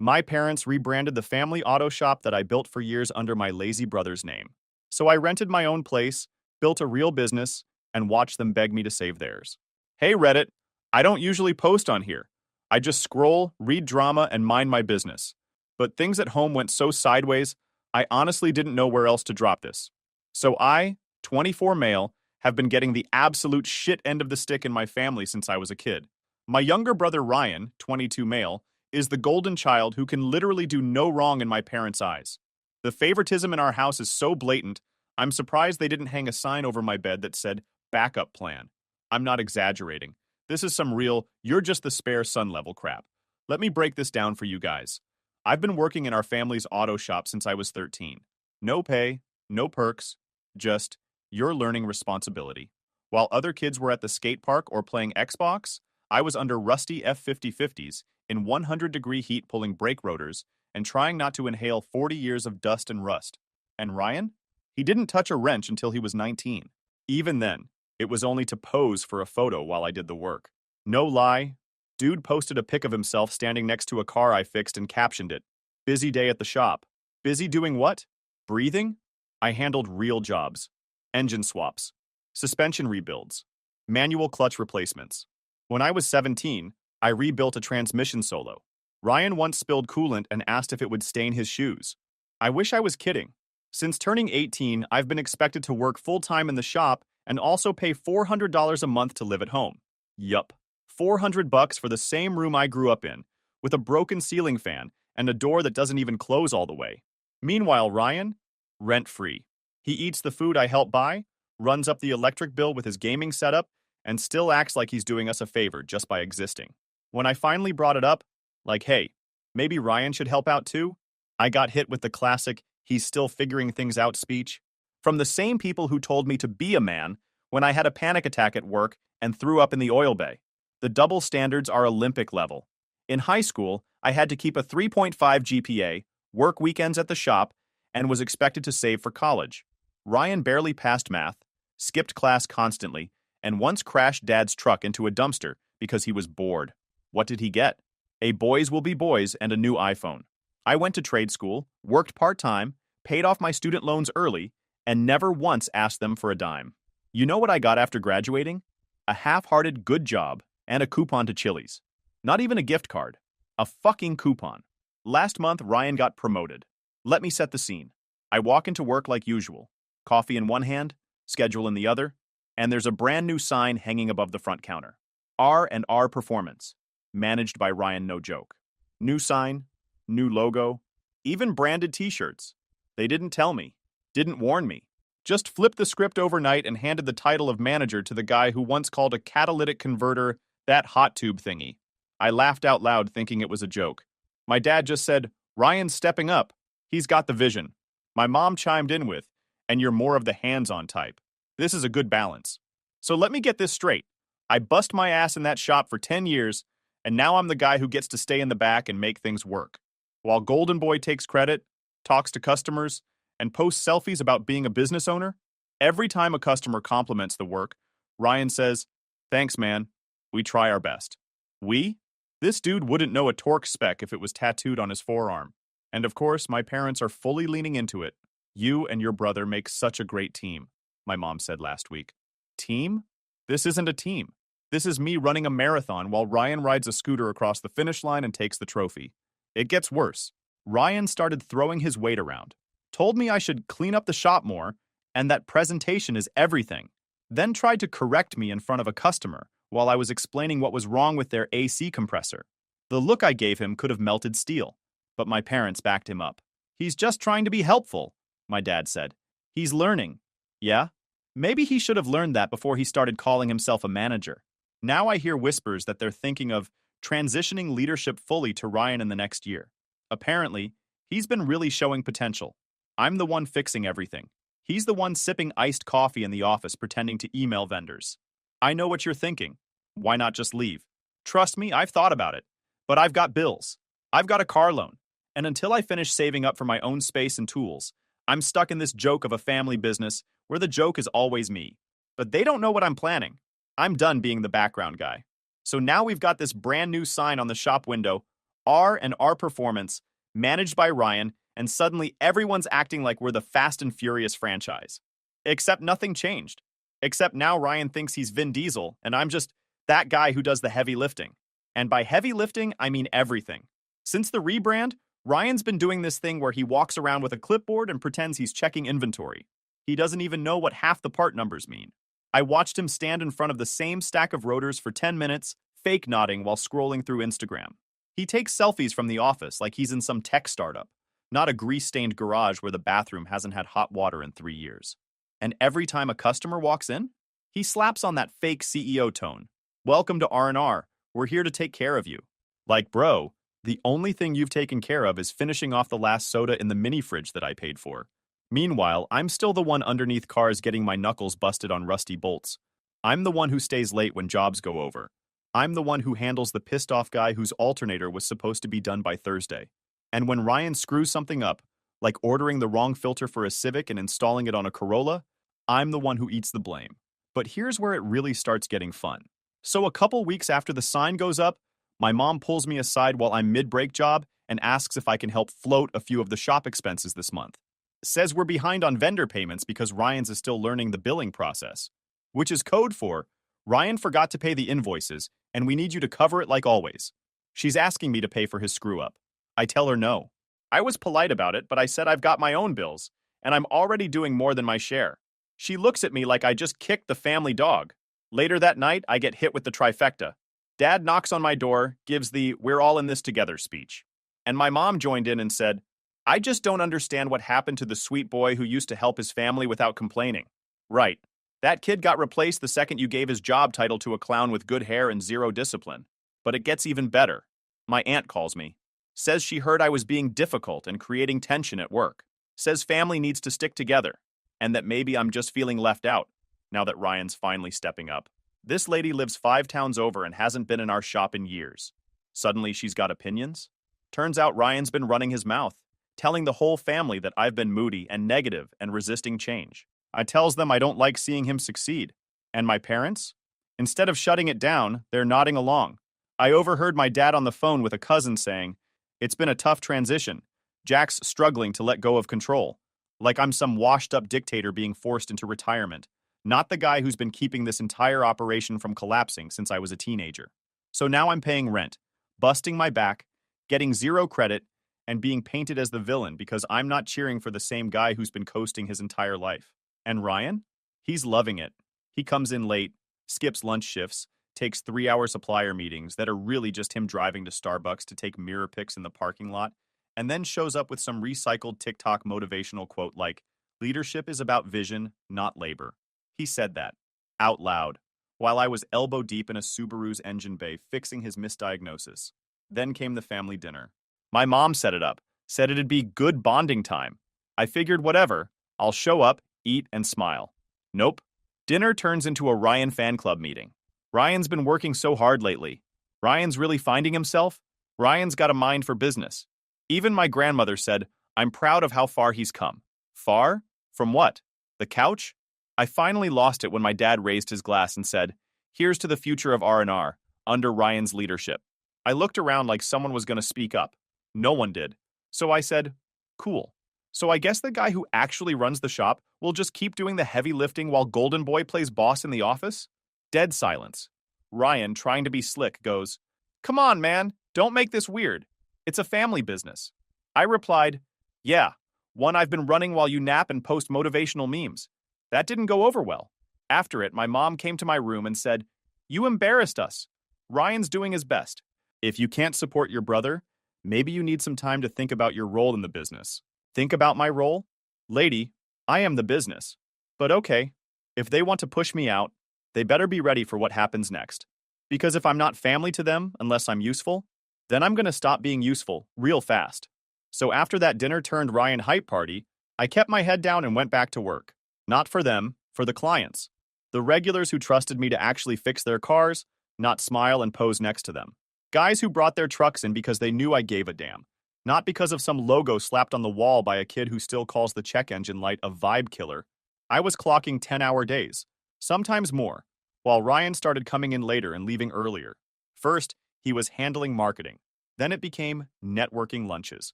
My parents rebranded the family auto shop that I built for years under my lazy brother's name. So I rented my own place, built a real business, and watched them beg me to save theirs. Hey Reddit, I don't usually post on here. I just scroll, read drama, and mind my business. But things at home went so sideways, I honestly didn't know where else to drop this. So I, 24 male, have been getting the absolute shit end of the stick in my family since I was a kid. My younger brother Ryan, 22 male, is the golden child who can literally do no wrong in my parents' eyes. The favoritism in our house is so blatant, I'm surprised they didn't hang a sign over my bed that said, backup plan. I'm not exaggerating. This is some real, you're just the spare son level crap. Let me break this down for you guys. I've been working in our family's auto shop since I was 13. No pay, no perks, just your learning responsibility. While other kids were at the skate park or playing Xbox, I was under rusty F-5050s in 100-degree heat pulling brake rotors and trying not to inhale 40 years of dust and rust. And Ryan? He didn't touch a wrench until he was 19. Even then, it was only to pose for a photo while I did the work. No lie, dude posted a pic of himself standing next to a car I fixed and captioned it, "Busy day at the shop." Busy doing what? Breathing? I handled real jobs. Engine swaps. Suspension rebuilds. Manual clutch replacements. When I was 17, I rebuilt a transmission solo. Ryan once spilled coolant and asked if it would stain his shoes. I wish I was kidding. Since turning 18, I've been expected to work full-time in the shop and also pay $400 a month to live at home. Yup, $400 for the same room I grew up in, with a broken ceiling fan and a door that doesn't even close all the way. Meanwhile, Ryan? Rent-free. He eats the food I help buy, runs up the electric bill with his gaming setup, and still acts like he's doing us a favor just by existing. When I finally brought it up, like, hey, maybe Ryan should help out too, I got hit with the classic, he's still figuring things out speech. From the same people who told me to be a man when I had a panic attack at work and threw up in the oil bay. The double standards are Olympic level. In high school, I had to keep a 3.5 GPA, work weekends at the shop, and was expected to save for college. Ryan barely passed math, skipped class constantly, and once crashed Dad's truck into a dumpster because he was bored. What did he get? A boys will be boys and a new iPhone. I went to trade school, worked part-time, paid off my student loans early, and never once asked them for a dime. You know what I got after graduating? A half-hearted good job and a coupon to Chili's. Not even a gift card. A fucking coupon. Last month, Ryan got promoted. Let me set the scene. I walk into work like usual. Coffee in one hand, schedule in the other, and there's a brand new sign hanging above the front counter. R&R Performance. Managed by Ryan No Joke. New sign, new logo, even branded t-shirts. They didn't tell me, didn't warn me. Just flipped the script overnight and handed the title of manager to the guy who once called a catalytic converter that hot tube thingy. I laughed out loud thinking it was a joke. My dad just said, Ryan's stepping up. He's got the vision. My mom chimed in with, and you're more of the hands-on type. This is a good balance. So let me get this straight. I bust my ass in that shop for 10 years, and now I'm the guy who gets to stay in the back and make things work. While Golden Boy takes credit, talks to customers, and posts selfies about being a business owner, every time a customer compliments the work, Ryan says, thanks, man. We try our best. We? This dude wouldn't know a torque spec if it was tattooed on his forearm. And of course, my parents are fully leaning into it. You and your brother make such a great team, my mom said last week. Team? This isn't a team. This is me running a marathon while Ryan rides a scooter across the finish line and takes the trophy. It gets worse. Ryan started throwing his weight around, told me I should clean up the shop more, and that presentation is everything. Then tried to correct me in front of a customer while I was explaining what was wrong with their AC compressor. The look I gave him could have melted steel, but my parents backed him up. He's just trying to be helpful, my dad said. He's learning. Yeah? Maybe he should have learned that before he started calling himself a manager. Now I hear whispers that they're thinking of transitioning leadership fully to Ryan in the next year. Apparently, he's been really showing potential. I'm the one fixing everything. He's the one sipping iced coffee in the office pretending to email vendors. I know what you're thinking. Why not just leave? Trust me, I've thought about it. But I've got bills. I've got a car loan. And until I finish saving up for my own space and tools, I'm stuck in this joke of a family business where the joke is always me. But they don't know what I'm planning. I'm done being the background guy. So now we've got this brand new sign on the shop window, R&R Performance, managed by Ryan, and suddenly everyone's acting like we're the Fast and Furious franchise. Except nothing changed. Except now Ryan thinks he's Vin Diesel, and I'm just that guy who does the heavy lifting. And by heavy lifting, I mean everything. Since the rebrand, Ryan's been doing this thing where he walks around with a clipboard and pretends he's checking inventory. He doesn't even know what half the part numbers mean. I watched him stand in front of the same stack of rotors for 10 minutes, fake nodding while scrolling through Instagram. He takes selfies from the office like he's in some tech startup, not a grease-stained garage where the bathroom hasn't had hot water in 3 years. And every time a customer walks in, he slaps on that fake CEO tone. Welcome to R&R. We're here to take care of you. Like, bro, the only thing you've taken care of is finishing off the last soda in the mini fridge that I paid for. Meanwhile, I'm still the one underneath cars getting my knuckles busted on rusty bolts. I'm the one who stays late when jobs go over. I'm the one who handles the pissed off guy whose alternator was supposed to be done by Thursday. And when Ryan screws something up, like ordering the wrong filter for a Civic and installing it on a Corolla, I'm the one who eats the blame. But here's where it really starts getting fun. So a couple weeks after the sign goes up, my mom pulls me aside while I'm mid-break job and asks if I can help float a few of the shop expenses this month. Says we're behind on vendor payments because Ryan's is still learning the billing process, which is code for, Ryan forgot to pay the invoices, and we need you to cover it like always. She's asking me to pay for his screw-up. I tell her no. I was polite about it, but I said I've got my own bills, and I'm already doing more than my share. She looks at me like I just kicked the family dog. Later that night, I get hit with the trifecta. Dad knocks on my door, gives the "we're all in this together" speech. And my mom joined in and said, I just don't understand what happened to the sweet boy who used to help his family without complaining. Right. That kid got replaced the second you gave his job title to a clown with good hair and zero discipline. But it gets even better. My aunt calls me. Says she heard I was being difficult and creating tension at work. Says family needs to stick together. And that maybe I'm just feeling left out, now that Ryan's finally stepping up. This lady lives 5 towns over and hasn't been in our shop in years. Suddenly she's got opinions? Turns out Ryan's been running his mouth, telling the whole family that I've been moody and negative and resisting change. I tells them I don't like seeing him succeed. And my parents? Instead of shutting it down, they're nodding along. I overheard my dad on the phone with a cousin saying, it's been a tough transition. Jack's struggling to let go of control. Like I'm some washed-up dictator being forced into retirement, not the guy who's been keeping this entire operation from collapsing since I was a teenager. So now I'm paying rent, busting my back, getting zero credit, and being painted as the villain because I'm not cheering for the same guy who's been coasting his entire life. And Ryan? He's loving it. He comes in late, skips lunch shifts, takes 3-hour supplier meetings that are really just him driving to Starbucks to take mirror pics in the parking lot, and then shows up with some recycled TikTok motivational quote like, leadership is about vision, not labor. He said that, out loud, while I was elbow deep in a Subaru's engine bay fixing his misdiagnosis. Then came the family dinner. My mom set it up, said it'd be good bonding time. I figured whatever, I'll show up, eat, and smile. Nope. Dinner turns into a Ryan fan club meeting. Ryan's been working so hard lately. Ryan's really finding himself. Ryan's got a mind for business. Even my grandmother said, I'm proud of how far he's come. Far? From what? The couch? I finally lost it when my dad raised his glass and said, here's to the future of R&R, under Ryan's leadership. I looked around like someone was going to speak up. No one did. So I said, cool. So I guess the guy who actually runs the shop will just keep doing the heavy lifting while Golden Boy plays boss in the office? Dead silence. Ryan, trying to be slick, goes, come on, man, don't make this weird. It's a family business. I replied, yeah, one I've been running while you nap and post motivational memes. That didn't go over well. After it, my mom came to my room and said, you embarrassed us. Ryan's doing his best. If you can't support your brother, maybe you need some time to think about your role in the business. Think about my role? Lady, I am the business. But okay, if they want to push me out, they better be ready for what happens next. Because if I'm not family to them unless I'm useful, then I'm going to stop being useful real fast. So after that dinner turned Ryan hype party, I kept my head down and went back to work. Not for them, for the clients. The regulars who trusted me to actually fix their cars, not smile and pose next to them. Guys who brought their trucks in because they knew I gave a damn. Not because of some logo slapped on the wall by a kid who still calls the check engine light a vibe killer. I was clocking 10-hour days, sometimes more, while Ryan started coming in later and leaving earlier. First, he was handling marketing. Then it became networking lunches.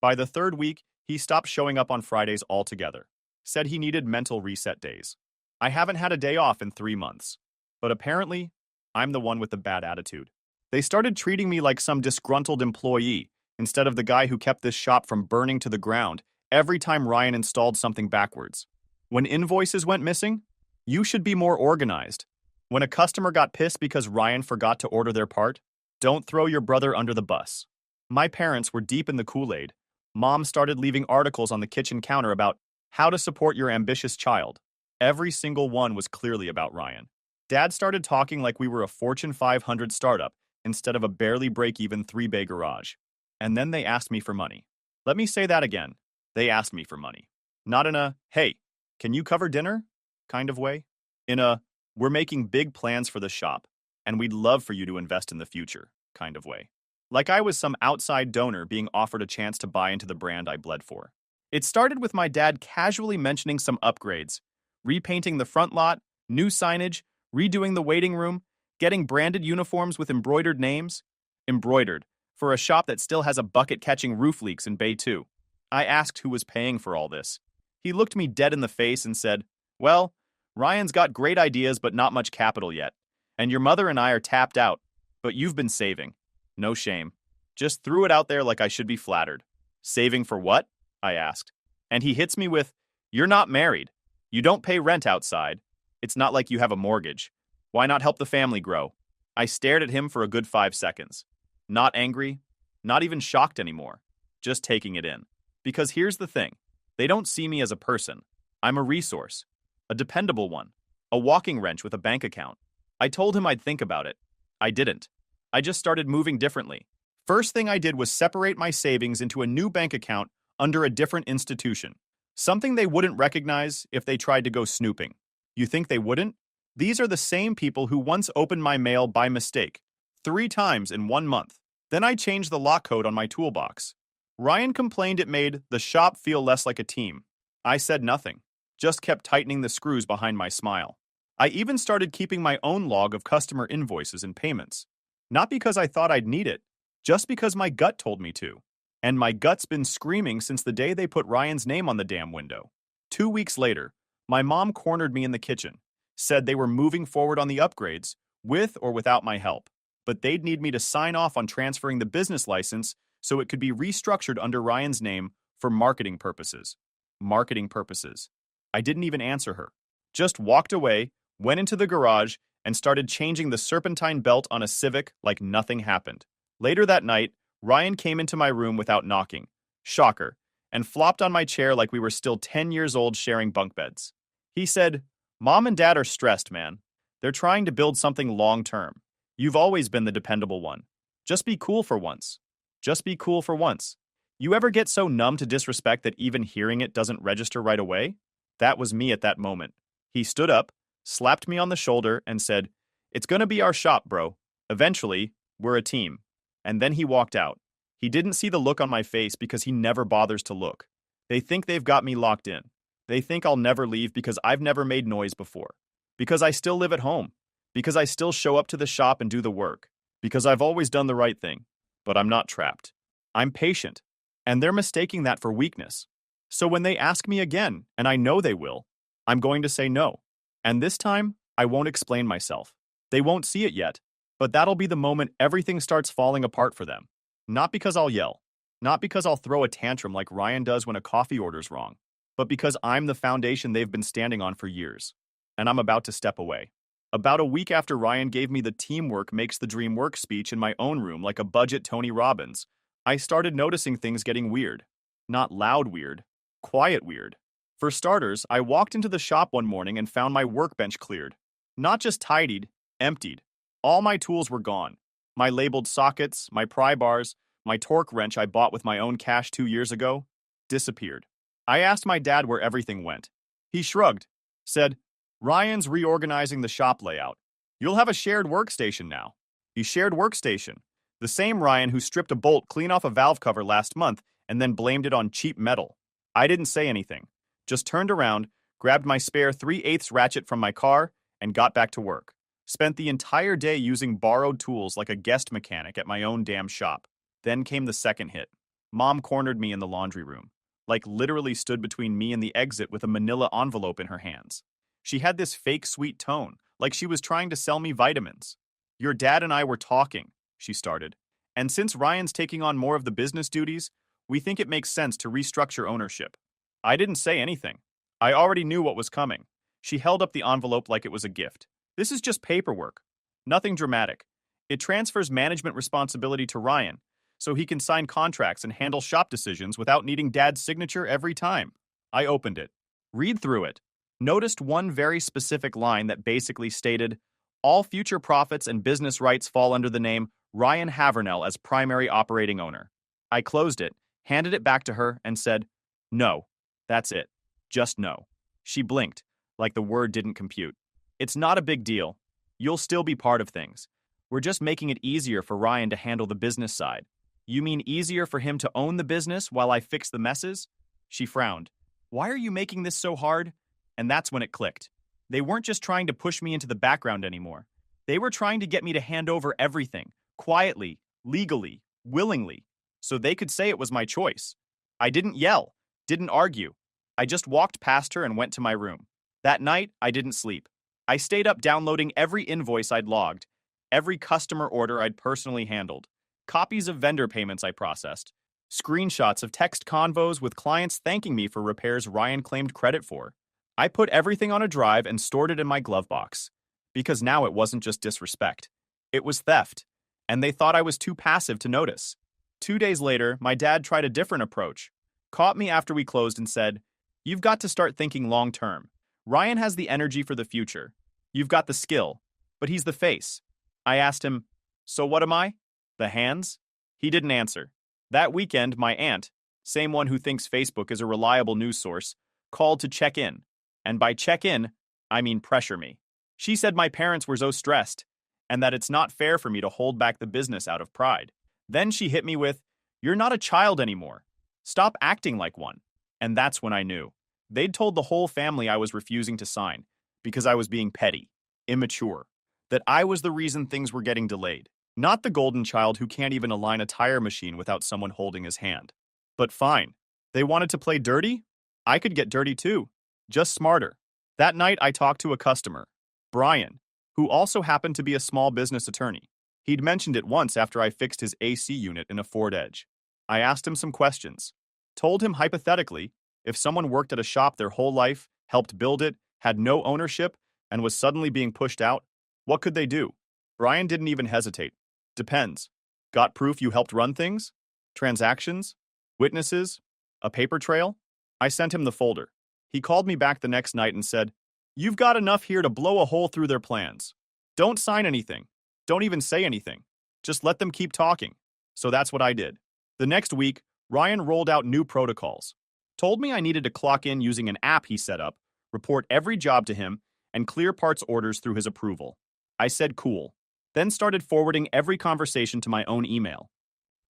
By the third week, he stopped showing up on Fridays altogether. Said he needed mental reset days. I haven't had a day off in 3 months. But apparently, I'm the one with the bad attitude. They started treating me like some disgruntled employee instead of the guy who kept this shop from burning to the ground every time Ryan installed something backwards. When invoices went missing, you should be more organized. When a customer got pissed because Ryan forgot to order their part, don't throw your brother under the bus. My parents were deep in the Kool-Aid. Mom started leaving articles on the kitchen counter about how to support your ambitious child. Every single one was clearly about Ryan. Dad started talking like we were a Fortune 500 startup instead of a barely break-even 3-bay garage. And then they asked me for money. Let me say that again. They asked me for money. Not in a, hey, can you cover dinner kind of way. In a, we're making big plans for the shop, and we'd love for you to invest in the future kind of way. Like I was some outside donor being offered a chance to buy into the brand I bled for. It started with my dad casually mentioning some upgrades, repainting the front lot, new signage, redoing the waiting room, getting branded uniforms with embroidered names. Embroidered, for a shop that still has a bucket catching roof leaks in Bay 2. I asked who was paying for all this. He looked me dead in the face and said, well, Ryan's got great ideas but not much capital yet. And your mother and I are tapped out, but you've been saving. No shame. Just threw it out there like I should be flattered. Saving for what? I asked. And he hits me with, you're not married. You don't pay rent outside. It's not like you have a mortgage. Why not help the family grow? I stared at him for a good 5 seconds. Not angry, not even shocked anymore. Just taking it in. Because here's the thing. They don't see me as a person. I'm a resource. A dependable one. A walking wrench with a bank account. I told him I'd think about it. I didn't. I just started moving differently. First thing I did was separate my savings into a new bank account under a different institution. Something they wouldn't recognize if they tried to go snooping. You think they wouldn't? These are the same people who once opened my mail by mistake, 3 times in 1 month. Then I changed the lock code on my toolbox. Ryan complained it made the shop feel less like a team. I said nothing, just kept tightening the screws behind my smile. I even started keeping my own log of customer invoices and payments. Not because I thought I'd need it, just because my gut told me to. And my gut's been screaming since the day they put Ryan's name on the damn window. 2 weeks later, my mom cornered me in the kitchen, said they were moving forward on the upgrades, with or without my help, but they'd need me to sign off on transferring the business license so it could be restructured under Ryan's name for marketing purposes. Marketing purposes. I didn't even answer her. Just walked away, went into the garage, and started changing the serpentine belt on a Civic like nothing happened. Later that night, Ryan came into my room without knocking. Shocker. And flopped on my chair like we were still 10 years old sharing bunk beds. He said, Mom and Dad are stressed, man. They're trying to build something long-term. You've always been the dependable one. Just be cool for once. Just be cool for once. You ever get so numb to disrespect that even hearing it doesn't register right away? That was me at that moment. He stood up, slapped me on the shoulder, and said, it's gonna be our shop, bro. Eventually, we're a team. And then he walked out. He didn't see the look on my face because he never bothers to look. They think they've got me locked in. They think I'll never leave because I've never made noise before. Because I still live at home. Because I still show up to the shop and do the work. Because I've always done the right thing. But I'm not trapped. I'm patient. And they're mistaking that for weakness. So when they ask me again, and I know they will, I'm going to say no. And this time, I won't explain myself. They won't see it yet, but that'll be the moment everything starts falling apart for them. Not because I'll yell. Not because I'll throw a tantrum like Ryan does when a coffee order's wrong. But because I'm the foundation they've been standing on for years. And I'm about to step away. About a week after Ryan gave me the teamwork makes the dream work speech in my own room like a budget Tony Robbins, I started noticing things getting weird. Not loud weird, quiet weird. For starters, I walked into the shop one morning and found my workbench cleared. Not just tidied, emptied. All my tools were gone. My labeled sockets, my pry bars, my torque wrench I bought with my own cash 2 years ago, disappeared. I asked my dad where everything went. He shrugged, said, Ryan's reorganizing the shop layout. You'll have a shared workstation now. He shared workstation. The same Ryan who stripped a bolt clean off a valve cover last month and then blamed it on cheap metal. I didn't say anything. Just turned around, grabbed my spare 3/8 ratchet from my car, and got back to work. Spent the entire day using borrowed tools like a guest mechanic at my own damn shop. Then came the second hit. Mom cornered me in the laundry room, like literally stood between me and the exit with a manila envelope in her hands. She had this fake sweet tone, like she was trying to sell me vitamins. Your dad and I were talking, she started. And since Ryan's taking on more of the business duties, we think it makes sense to restructure ownership. I didn't say anything. I already knew what was coming. She held up the envelope like it was a gift. This is just paperwork. Nothing dramatic. It transfers management responsibility to Ryan, so he can sign contracts and handle shop decisions without needing Dad's signature every time. I opened it. Read through it. Noticed one very specific line that basically stated, all future profits and business rights fall under the name Ryan Havernell as primary operating owner. I closed it, handed it back to her, and said, no, that's it. Just no. She blinked, like the word didn't compute. It's not a big deal. You'll still be part of things. We're just making it easier for Ryan to handle the business side. You mean easier for him to own the business while I fix the messes? She frowned. Why are you making this so hard? And that's when it clicked. They weren't just trying to push me into the background anymore. They were trying to get me to hand over everything, quietly, legally, willingly, so they could say it was my choice. I didn't yell, didn't argue. I just walked past her and went to my room. That night, I didn't sleep. I stayed up downloading every invoice I'd logged, every customer order I'd personally handled, copies of vendor payments I processed, screenshots of text convos with clients thanking me for repairs Ryan claimed credit for. I put everything on a drive and stored it in my glove box, because now it wasn't just disrespect. It was theft, and they thought I was too passive to notice. 2 days later, my dad tried a different approach, caught me after we closed and said, you've got to start thinking long term. Ryan has the energy for the future. You've got the skill, but he's the face. I asked him, so what am I? The hands? He didn't answer. That weekend, my aunt, same one who thinks Facebook is a reliable news source, called to check in. And by check in, I mean pressure me. She said my parents were so stressed, and that it's not fair for me to hold back the business out of pride. Then she hit me with, you're not a child anymore. Stop acting like one. And that's when I knew. They'd told the whole family I was refusing to sign because I was being petty, immature, that I was the reason things were getting delayed, not the golden child who can't even align a tire machine without someone holding his hand. But fine, they wanted to play dirty? I could get dirty too, just smarter. That night I talked to a customer, Brian, who also happened to be a small business attorney. He'd mentioned it once after I fixed his AC unit in a Ford Edge. I asked him some questions, told him hypothetically, if someone worked at a shop their whole life, helped build it, had no ownership, and was suddenly being pushed out, what could they do? Brian didn't even hesitate. Depends. Got proof you helped run things? Transactions? Witnesses? A paper trail? I sent him the folder. He called me back the next night and said, you've got enough here to blow a hole through their plans. Don't sign anything. Don't even say anything. Just let them keep talking. So that's what I did. The next week, Ryan rolled out new protocols. Told me I needed to clock in using an app he set up, report every job to him, and clear parts orders through his approval. I said cool, then started forwarding every conversation to my own email.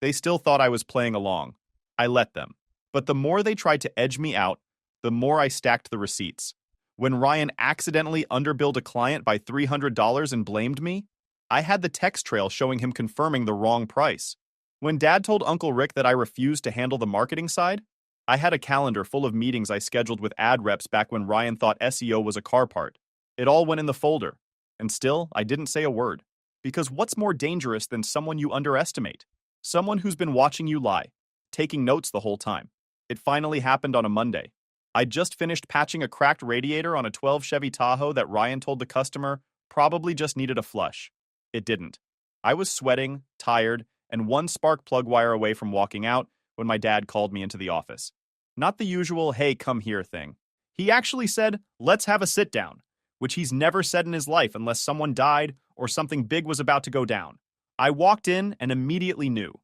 They still thought I was playing along. I let them. But the more they tried to edge me out, the more I stacked the receipts. When Ryan accidentally underbilled a client by $300 and blamed me, I had the text trail showing him confirming the wrong price. When Dad told Uncle Rick that I refused to handle the marketing side, I had a calendar full of meetings I scheduled with ad reps back when Ryan thought SEO was a car part. It all went in the folder. And still, I didn't say a word. Because what's more dangerous than someone you underestimate? Someone who's been watching you lie, taking notes the whole time. It finally happened on a Monday. I'd just finished patching a cracked radiator on a 12 Chevy Tahoe that Ryan told the customer probably just needed a flush. It didn't. I was sweating, tired, and one spark plug wire away from walking out when my dad called me into the office. Not the usual, hey, come here thing. He actually said, let's have a sit down, which he's never said in his life unless someone died or something big was about to go down. I walked in and immediately knew.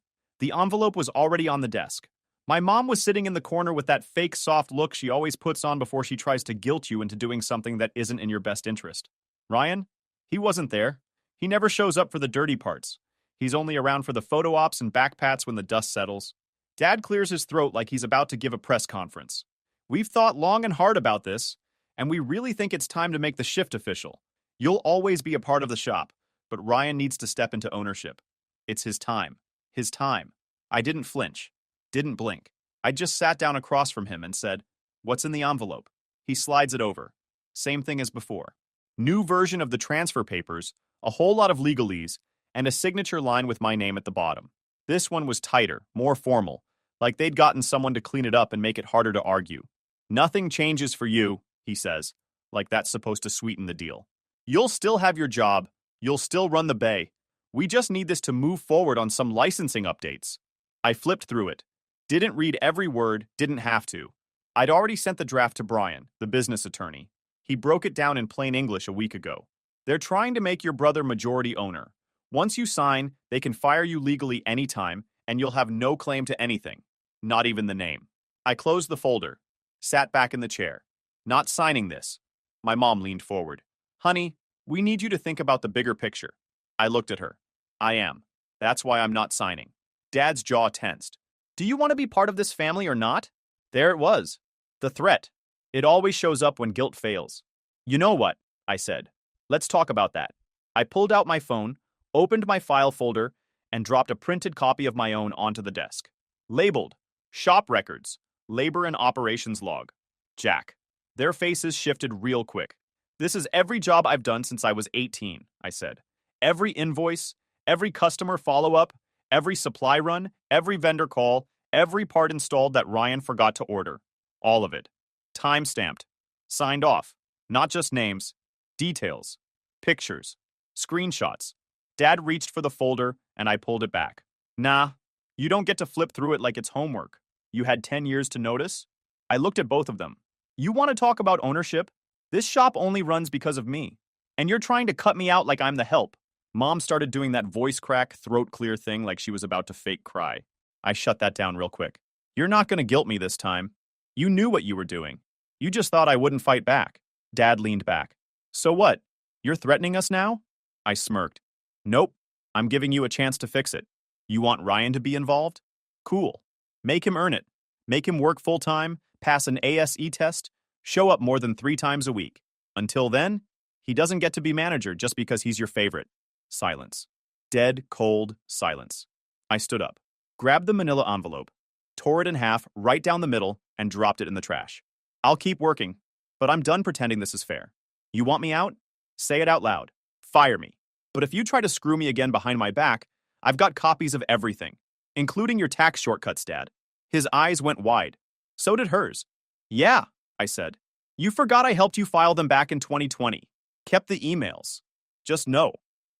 The envelope was already on the desk. My mom was sitting in the corner with that fake soft look she always puts on before she tries to guilt you into doing something that isn't in your best interest. Ryan? He wasn't there. He never shows up for the dirty parts. He's only around for the photo ops and backpats when the dust settles. Dad clears his throat like he's about to give a press conference. We've thought long and hard about this, and we really think it's time to make the shift official. You'll always be a part of the shop, but Ryan needs to step into ownership. It's his time. His time. I didn't flinch, didn't blink. I just sat down across from him and said, "What's in the envelope?" He slides it over. Same thing as before. New version of the transfer papers, a whole lot of legalese, and a signature line with my name at the bottom. This one was tighter, more formal, like they'd gotten someone to clean it up and make it harder to argue. "Nothing changes for you," he says, like that's supposed to sweeten the deal. "You'll still have your job. You'll still run the bay. We just need this to move forward on some licensing updates." I flipped through it. Didn't read every word, didn't have to. I'd already sent the draft to Brian, the business attorney. He broke it down in plain English a week ago. They're trying to make your brother majority owner. Once you sign, they can fire you legally anytime, and you'll have no claim to anything, not even the name. I closed the folder, sat back in the chair. "Not signing this." My mom leaned forward. "Honey, we need you to think about the bigger picture." I looked at her. "I am. That's why I'm not signing." Dad's jaw tensed. "Do you want to be part of this family or not?" There it was. The threat. It always shows up when guilt fails. "You know what?" I said. "Let's talk about that." I pulled out my phone, opened my file folder, and dropped a printed copy of my own onto the desk. Labeled, "Shop Records, Labor and Operations Log." Jack. Their faces shifted real quick. "This is every job I've done since I was 18, I said. Every invoice, every customer follow-up, every supply run, every vendor call, every part installed that Ryan forgot to order. All of it. Time-stamped. Signed off. Not just names. Details. Pictures. Screenshots." Dad reached for the folder, and I pulled it back. "Nah, you don't get to flip through it like it's homework. You had 10 years to notice?" I looked at both of them. "You want to talk about ownership? This shop only runs because of me. And you're trying to cut me out like I'm the help." Mom started doing that voice crack, throat clear thing like she was about to fake cry. I shut that down real quick. "You're not going to guilt me this time. You knew what you were doing. You just thought I wouldn't fight back." Dad leaned back. "So what? You're threatening us now?" I smirked. "Nope. I'm giving you a chance to fix it. You want Ryan to be involved? Cool. Make him earn it. Make him work full-time, pass an ASE test, show up more than 3 times a week. Until then, he doesn't get to be manager just because he's your favorite." Silence. Dead, cold silence. I stood up, grabbed the manila envelope, tore it in half right down the middle, and dropped it in the trash. "I'll keep working, but I'm done pretending this is fair. You want me out? Say it out loud. Fire me. But if you try to screw me again behind my back, I've got copies of everything, including your tax shortcuts, Dad." His eyes went wide. So did hers. "Yeah," I said. "You forgot I helped you file them back in 2020. Kept the emails. Just know,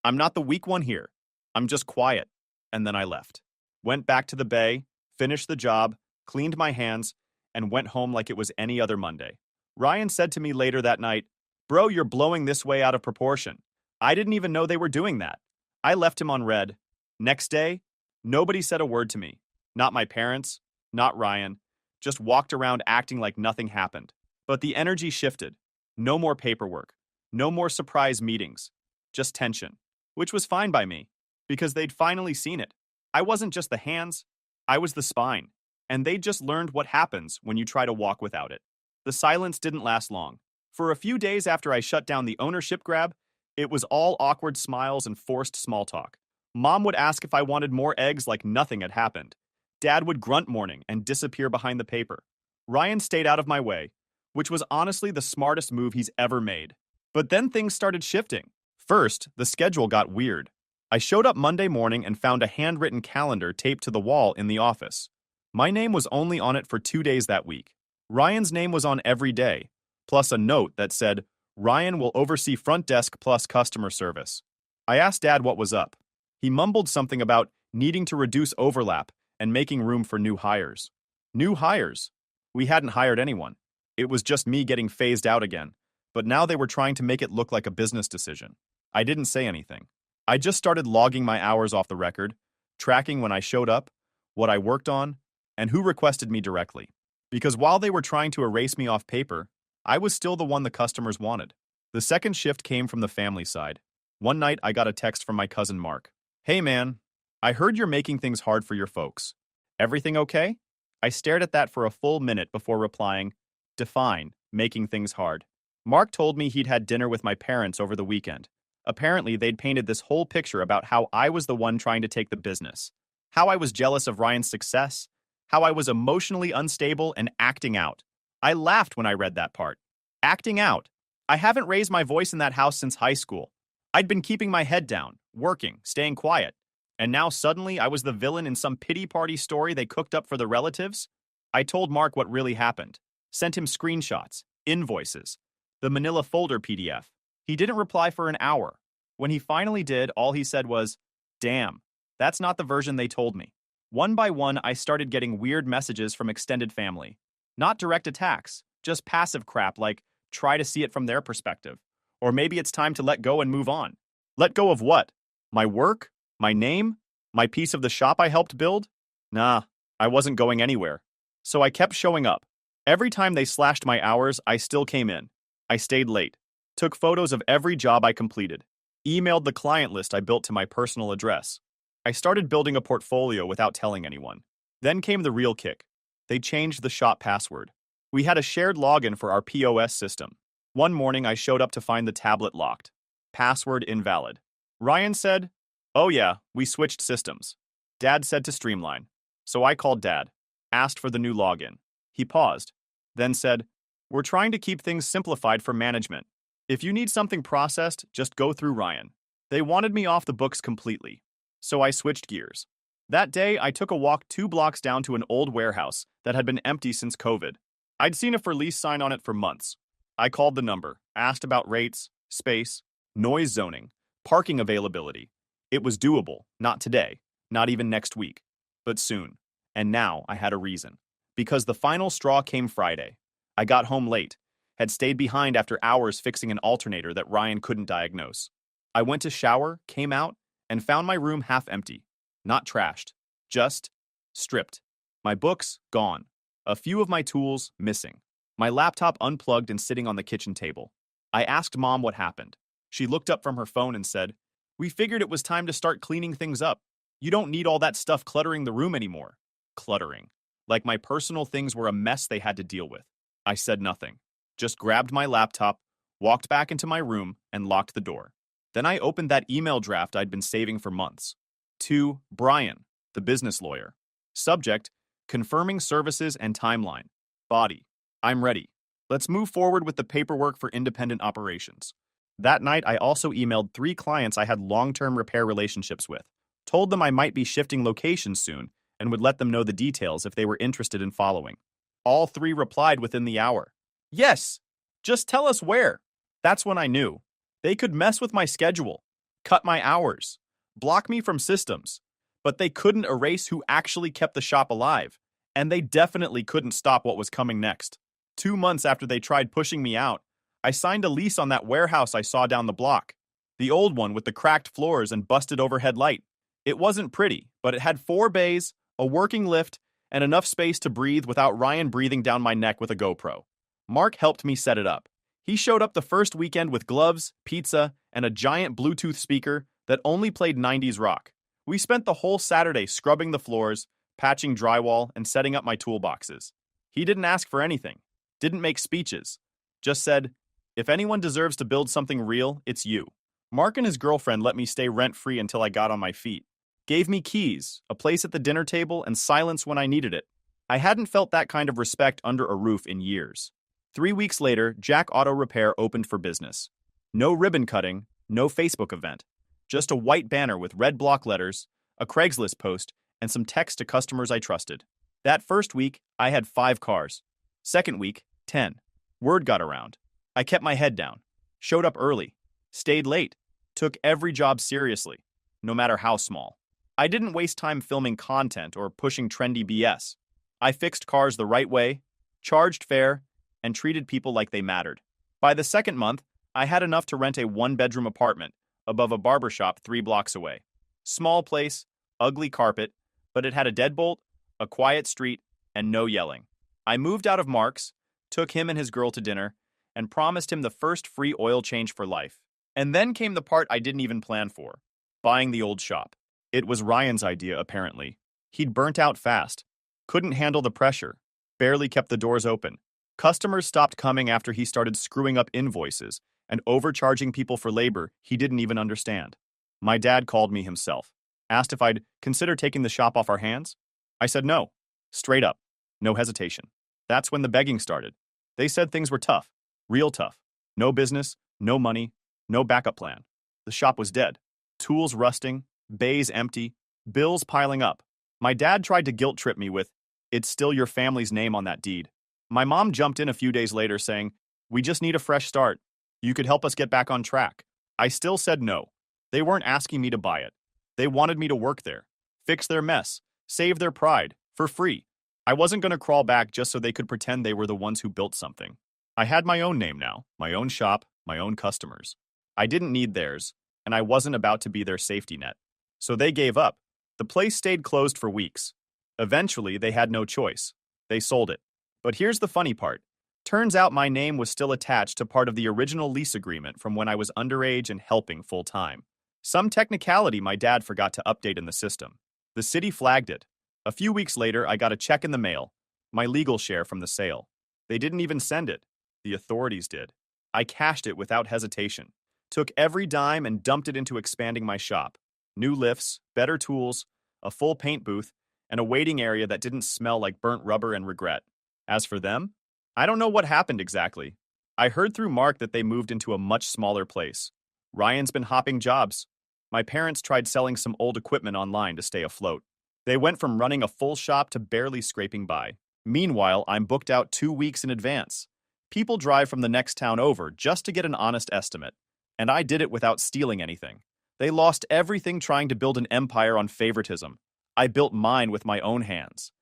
I'm not the weak one here. I'm just quiet." And then I left. Went back to the bay, finished the job, cleaned my hands, and went home like it was any other Monday. Ryan said to me later that night, "Bro, you're blowing this way out of proportion. I didn't even know they were doing that." I left him on red. Next day, nobody said a word to me. Not my parents, not Ryan. Just walked around acting like nothing happened. But the energy shifted. No more paperwork. No more surprise meetings. Just tension. Which was fine by me, because they'd finally seen it. I wasn't just the hands, I was the spine. And they'd just learned what happens when you try to walk without it. The silence didn't last long. For a few days after I shut down the ownership grab, it was all awkward smiles and forced small talk. Mom would ask if I wanted more eggs like nothing had happened. Dad would grunt morning and disappear behind the paper. Ryan stayed out of my way, which was honestly the smartest move he's ever made. But then things started shifting. First, the schedule got weird. I showed up Monday morning and found a handwritten calendar taped to the wall in the office. My name was only on it for 2 days that week. Ryan's name was on every day, plus a note that said, "Ryan will oversee front desk plus customer service." I asked Dad what was up. He mumbled something about needing to reduce overlap and making room for new hires. New hires? We hadn't hired anyone. It was just me getting phased out again, but now they were trying to make it look like a business decision. I didn't say anything. I just started logging my hours off the record, tracking when I showed up, what I worked on, and who requested me directly. Because while they were trying to erase me off paper, I was still the one the customers wanted. The second shift came from the family side. One night, I got a text from my cousin Mark. "Hey man, I heard you're making things hard for your folks. Everything okay?" I stared at that for a full minute before replying, "Define making things hard." Mark told me he'd had dinner with my parents over the weekend. Apparently, they'd painted this whole picture about how I was the one trying to take the business. how I was jealous of Ryan's success, how I was emotionally unstable and acting out. I laughed when I read that part. Acting out. I haven't raised my voice in that house since high school. I'd been keeping my head down, working, staying quiet. And now suddenly I was the villain in some pity party story they cooked up for the relatives? I told Mark what really happened. Sent him screenshots, invoices, the manila folder PDF. He didn't reply for an hour. When he finally did, all he said was, "Damn, that's not the version they told me." One by one, I started getting weird messages from extended family. Not direct attacks, just passive crap like, try to see it from their perspective. Or maybe it's time to let go and move on. Let go of what? My work? My name? My piece of the shop I helped build? Nah, I wasn't going anywhere. So I kept showing up. Every time they slashed my hours, I still came in. I stayed late. Took photos of every job I completed. Emailed the client list I built to my personal address. I started building a portfolio without telling anyone. Then came the real kick. They changed the shop password. We had a shared login for our POS system. One morning, I showed up to find the tablet locked. Password invalid. Ryan said, "Oh yeah, we switched systems." Dad said to streamline. So I called Dad, asked for the new login. He paused, then said, "We're trying to keep things simplified for management. If you need something processed, just go through Ryan." They wanted me off the books completely. So I switched gears. That day, I took a walk 2 blocks down to an old warehouse that had been empty since COVID. I'd seen a for lease sign on it for months. I called the number, asked about rates, space, noise zoning, parking availability. It was doable, not today, not even next week, but soon. And now I had a reason. Because the final straw came Friday. I got home late, had stayed behind after hours fixing an alternator that Ryan couldn't diagnose. I went to shower, came out, and found my room half empty. Not trashed, just stripped. My books, gone. A few of my tools, missing. My laptop unplugged and sitting on the kitchen table. I asked Mom what happened. She looked up from her phone and said, "We figured it was time to start cleaning things up. You don't need all that stuff cluttering the room anymore." Cluttering. Like my personal things were a mess they had to deal with. I said nothing. Just grabbed my laptop, walked back into my room, and locked the door. Then I opened that email draft I'd been saving for months. To Brian, the business lawyer. Subject, confirming services and timeline. Body, I'm ready. Let's move forward with the paperwork for independent operations. That night, I also emailed 3 clients I had long-term repair relationships with. Told them I might be shifting locations soon and would let them know the details if they were interested in following. All 3 replied within the hour. "Yes, just tell us where." That's when I knew. They could mess with my schedule, cut my hours, block me from systems, but they couldn't erase who actually kept the shop alive, and they definitely couldn't stop what was coming next. 2 months after they tried pushing me out, I signed a lease on that warehouse I saw down the block. The old one with the cracked floors and busted overhead light. It wasn't pretty, but it had 4 bays, a working lift, and enough space to breathe without Ryan breathing down my neck with a GoPro. Mark helped me set it up. He showed up the first weekend with gloves, pizza, and a giant Bluetooth speaker that only played 90s rock. We spent the whole Saturday scrubbing the floors, patching drywall, and setting up my toolboxes. He didn't ask for anything, didn't make speeches, just said, "If anyone deserves to build something real, it's you." Mark and his girlfriend let me stay rent-free until I got on my feet. Gave me keys, a place at the dinner table, and silence when I needed it. I hadn't felt that kind of respect under a roof in years. 3 weeks later, Jack Auto Repair opened for business. No ribbon cutting, no Facebook event. Just a white banner with red block letters, a Craigslist post, and some text to customers I trusted. That first week, I had 5 cars. Second week, 10. Word got around. I kept my head down, showed up early, stayed late, took every job seriously, no matter how small. I didn't waste time filming content or pushing trendy BS. I fixed cars the right way, charged fair, and treated people like they mattered. By the second month, I had enough to rent a 1-bedroom apartment above a barbershop 3 blocks away. Small place, ugly carpet, but it had a deadbolt, a quiet street, and no yelling. I moved out of Mark's, took him and his girl to dinner, and promised him the first free oil change for life. And then came the part I didn't even plan for, buying the old shop. It was Ryan's idea, apparently. He'd burnt out fast, couldn't handle the pressure, barely kept the doors open. Customers stopped coming after he started screwing up invoices and overcharging people for labor he didn't even understand. My dad called me himself. asked if I'd consider taking the shop off our hands. I said no. Straight up. No hesitation. That's when the begging started. They said things were tough. Real tough. No business, no money, no backup plan. The shop was dead. Tools rusting, bays empty, bills piling up. My dad tried to guilt trip me with, "It's still your family's name on that deed." My mom jumped in a few days later saying, "We just need a fresh start. You could help us get back on track." I still said no. They weren't asking me to buy it. They wanted me to work there, fix their mess, save their pride, for free. I wasn't going to crawl back just so they could pretend they were the ones who built something. I had my own name now, my own shop, my own customers. I didn't need theirs, and I wasn't about to be their safety net. So they gave up. The place stayed closed for weeks. Eventually, they had no choice. They sold it. But here's the funny part. Turns out my name was still attached to part of the original lease agreement from when I was underage and helping full-time. Some technicality my dad forgot to update in the system. The city flagged it. A few weeks later, I got a check in the mail, my legal share from the sale. They didn't even send it. The authorities did. I cashed it without hesitation, took every dime and dumped it into expanding my shop. New lifts, better tools, a full paint booth, and a waiting area that didn't smell like burnt rubber and regret. As for them, I don't know what happened exactly. I heard through Mark that they moved into a much smaller place. Ryan's been hopping jobs. My parents tried selling some old equipment online to stay afloat. They went from running a full shop to barely scraping by. Meanwhile, I'm booked out 2 weeks in advance. People drive from the next town over just to get an honest estimate. And I did it without stealing anything. They lost everything trying to build an empire on favoritism. I built mine with my own hands.